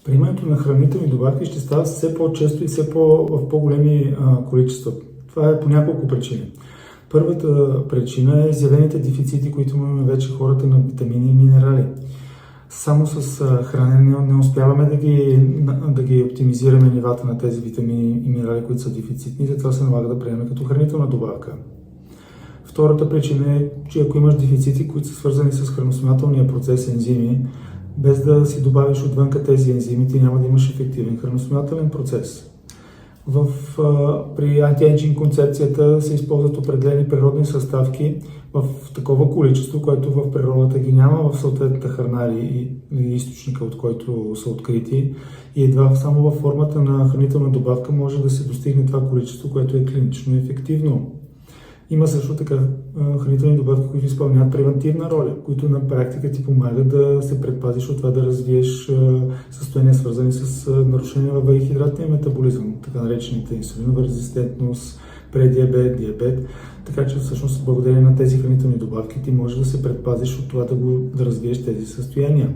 Приемането на хранителни добавки ще става все по-често и в по-големи количества. Това е по няколко причини. Първата причина е изявените дефицити, които имаме вече хората на витамини и минерали. Само с хранене не успяваме да ги оптимизираме нивата на тези витамини и минерали, които са дефицитни, затова се налага да приемем като хранителна добавка. Втората причина е, че ако имаш дефицити, които са свързани с храносмилателния процес, ензими, без да си добавиш отвънка тези ензими, ти няма да имаш ефективен храносмилателен процес. При антиейджинг концепцията се използват определени природни съставки в такова количество, което в природата ги няма в съответната храна или източника, от който са открити. И едва само във формата на хранителна добавка може да се достигне това количество, което е клинично ефективно. Има също така хранителни добавки, които изпълняват превентивна роля, които на практика ти помагат да се предпазиш от това да развиеш състояния, свързани с нарушение във въглехидратния метаболизъм, така наречените инсулинова резистентност, предиабет, диабет. Така че всъщност благодарение на тези хранителни добавки ти можеш да се предпазиш от това да развиеш тези състояния.